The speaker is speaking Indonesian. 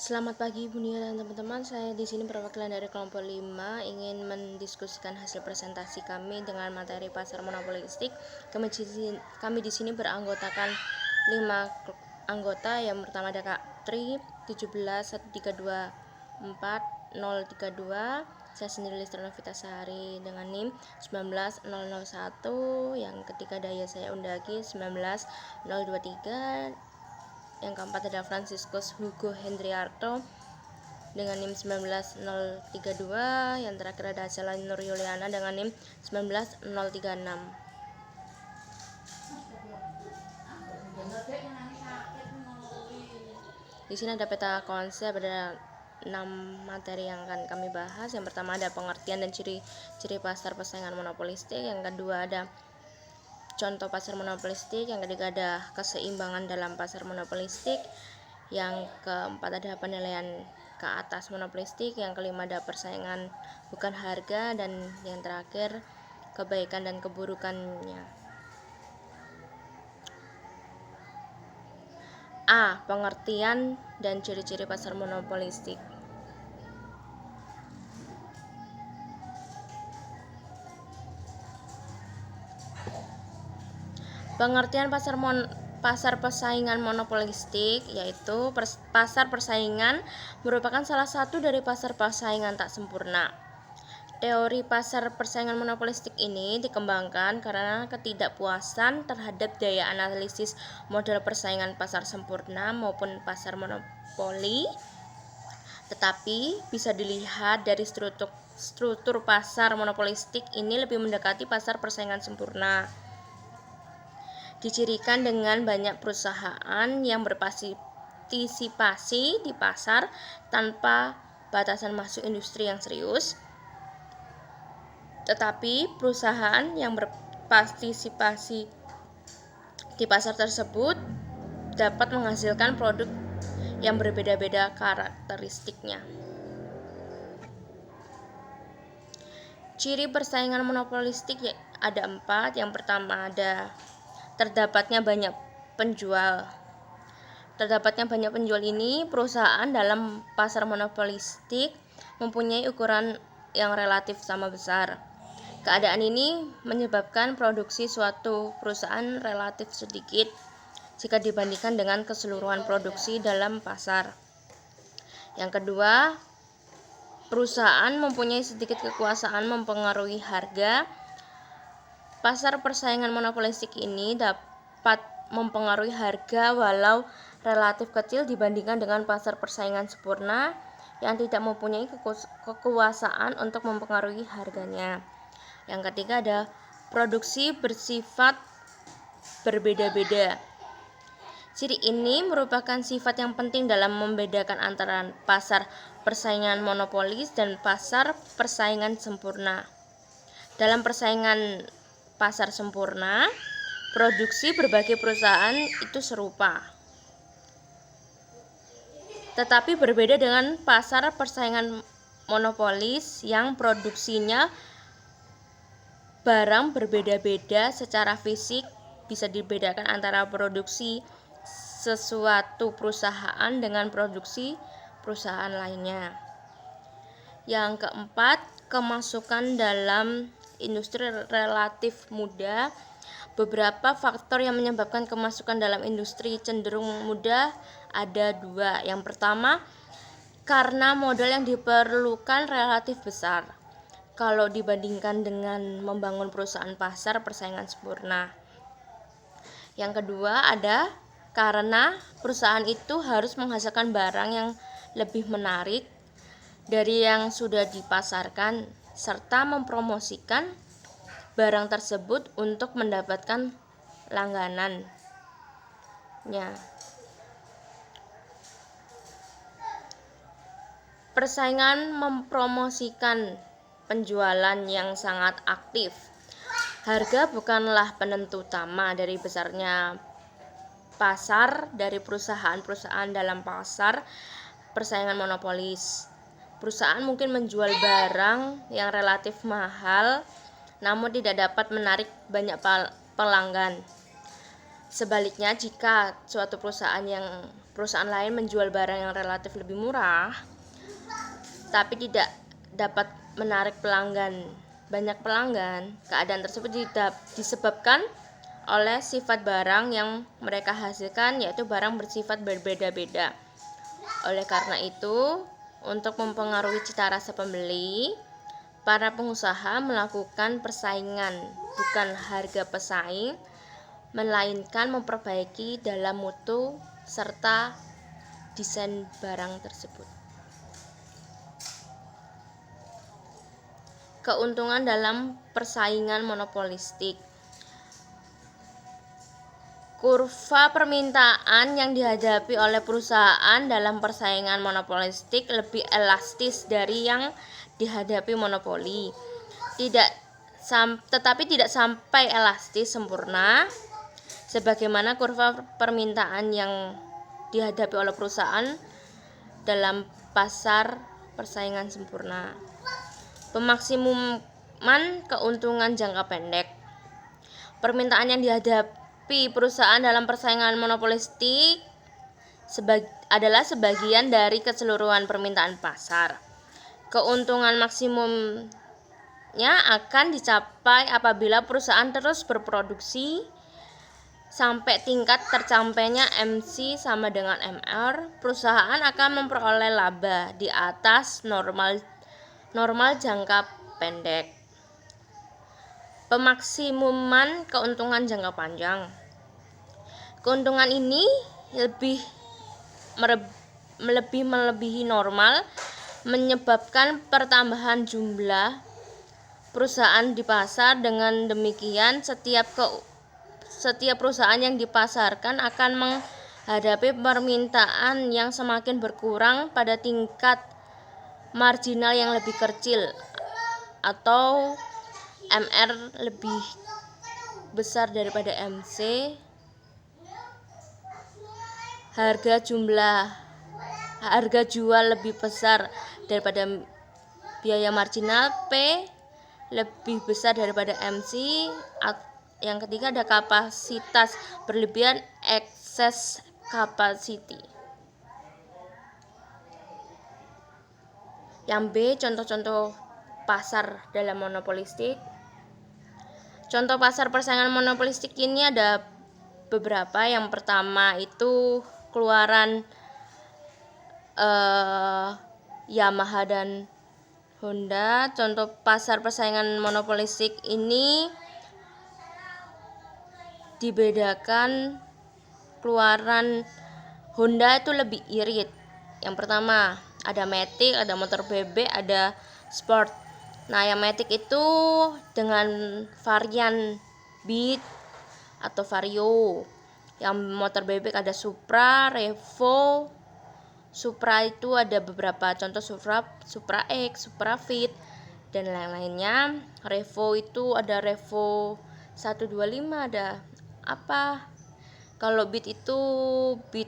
Selamat pagi Bunia dan teman-teman. Saya di sini perwakilan dari kelompok 5 ingin mendiskusikan hasil presentasi kami dengan materi pasar monopolistik. Kami di sini beranggotakan 5 anggota. Yang pertama ada Kak Tri 171324032. Saya sendiri Listri Novitasari dengan NIM 19001. Yang ketiga Daya saya Undagi 19023. Yang keempat ada Franciscus Hugo Hendriarto dengan NIM 19032. Yang terakhir ada Selani Nur Yuliana dengan NIM 19036. Di sini ada peta konsep, ada 6 materi yang akan kami bahas. Yang pertama ada pengertian dan ciri-ciri pasar persaingan monopolistik. Yang kedua ada contoh pasar monopolistik. Yang ketiga ada keseimbangan dalam pasar monopolistik. Yang keempat ada penilaian ke atas monopolistik. Yang kelima ada persaingan bukan harga. Dan yang terakhir kebaikan dan keburukannya. A. Pengertian dan ciri-ciri pasar monopolistik. Pengertian pasar persaingan monopolistik yaitu pasar persaingan merupakan salah satu dari pasar persaingan tak sempurna. Teori pasar persaingan monopolistik ini dikembangkan karena ketidakpuasan terhadap daya analisis model persaingan pasar sempurna maupun pasar monopoli. Tetapi bisa dilihat dari struktur pasar monopolistik ini lebih mendekati pasar persaingan sempurna. Dicirikan dengan banyak perusahaan yang berpartisipasi di pasar tanpa batasan masuk industri yang serius. Tetapi perusahaan yang berpartisipasi di pasar tersebut dapat menghasilkan produk yang berbeda-beda karakteristiknya. Ciri persaingan monopolistik ada 4. Yang pertama ada terdapatnya banyak penjual. Terdapatnya banyak penjual ini perusahaan dalam pasar monopolistik mempunyai ukuran yang relatif sama besar. Keadaan ini menyebabkan produksi suatu perusahaan relatif sedikit jika dibandingkan dengan keseluruhan produksi dalam pasar. Yang kedua, perusahaan mempunyai sedikit kekuasaan mempengaruhi harga. Pasar persaingan monopolistik ini dapat mempengaruhi harga walau relatif kecil dibandingkan dengan pasar persaingan sempurna yang tidak mempunyai kekuasaan untuk mempengaruhi harganya. Yang ketiga ada produksi bersifat berbeda-beda. Ciri ini merupakan sifat yang penting dalam membedakan antara pasar persaingan monopolis dan pasar persaingan sempurna. Dalam persaingan pasar sempurna, produksi berbagai perusahaan itu serupa. Tetapi berbeda dengan pasar persaingan monopolis yang produksinya barang berbeda-beda secara fisik. Bisa dibedakan antara produksi sesuatu perusahaan dengan produksi perusahaan lainnya. Yang keempat, kemasukan dalam industri relatif mudah. Beberapa faktor yang menyebabkan kemasukan dalam industri cenderung mudah ada 2. Yang pertama, karena modal yang diperlukan relatif besar kalau dibandingkan dengan membangun perusahaan pasar persaingan sempurna. Yang kedua ada karena perusahaan itu harus menghasilkan barang yang lebih menarik dari yang sudah dipasarkan serta mempromosikan barang tersebut untuk mendapatkan langganannya. Persaingan mempromosikan penjualan yang sangat aktif. Harga bukanlah penentu utama dari besarnya pasar dari perusahaan-perusahaan dalam pasar persaingan monopolis. Perusahaan mungkin menjual barang yang relatif mahal namun tidak dapat menarik banyak pelanggan. Sebaliknya, jika suatu perusahaan yang perusahaan lain menjual barang yang relatif lebih murah, tapi tidak dapat menarik banyak pelanggan, keadaan tersebut disebabkan oleh sifat barang yang mereka hasilkan, yaitu barang bersifat berbeda-beda. Oleh karena itu, untuk mempengaruhi cita rasa pembeli, para pengusaha melakukan persaingan, bukan harga pesaing, melainkan memperbaiki dalam mutu serta desain barang tersebut. Keuntungan dalam persaingan monopolistik. Kurva permintaan yang dihadapi oleh perusahaan dalam persaingan monopolistik lebih elastis dari yang dihadapi monopoli. Tetapi tidak sampai elastis sempurna sebagaimana kurva permintaan yang dihadapi oleh perusahaan dalam pasar persaingan sempurna. Pemaksimuman keuntungan jangka pendek. Permintaan yang dihadapi perusahaan dalam persaingan monopolistik adalah sebagian dari keseluruhan permintaan pasar. Keuntungan maksimumnya akan dicapai apabila perusahaan terus berproduksi sampai tingkat tercapainya MC sama dengan MR. Perusahaan akan memperoleh laba di atas normal jangka pendek. Pemaksimuman keuntungan jangka panjang. Keuntungan ini melebihi normal, menyebabkan pertambahan jumlah perusahaan di pasar. Dengan demikian, setiap perusahaan yang dipasarkan akan menghadapi permintaan yang semakin berkurang pada tingkat marginal yang lebih kecil atau MR lebih besar daripada MC. Harga jual lebih besar daripada biaya marginal. P lebih besar daripada MC. Yang ketiga ada kapasitas berlebihan, excess capacity. Yang B, contoh-contoh pasar dalam monopolistik. Contoh pasar persaingan monopolistik ini ada beberapa. Yang pertama itu keluaran Yamaha dan Honda. Contoh pasar persaingan monopolistik ini dibedakan, keluaran Honda itu lebih irit. Yang pertama ada Matic, ada motor bebek, ada Sport. Nah, yang Matic itu dengan varian Beat atau Vario. Yang motor bebek ada Supra, Revo. Supra itu ada beberapa contoh, Supra X, Supra Fit, dan lain-lainnya. Revo itu ada Revo 125, ada apa? Kalau Beat itu Beat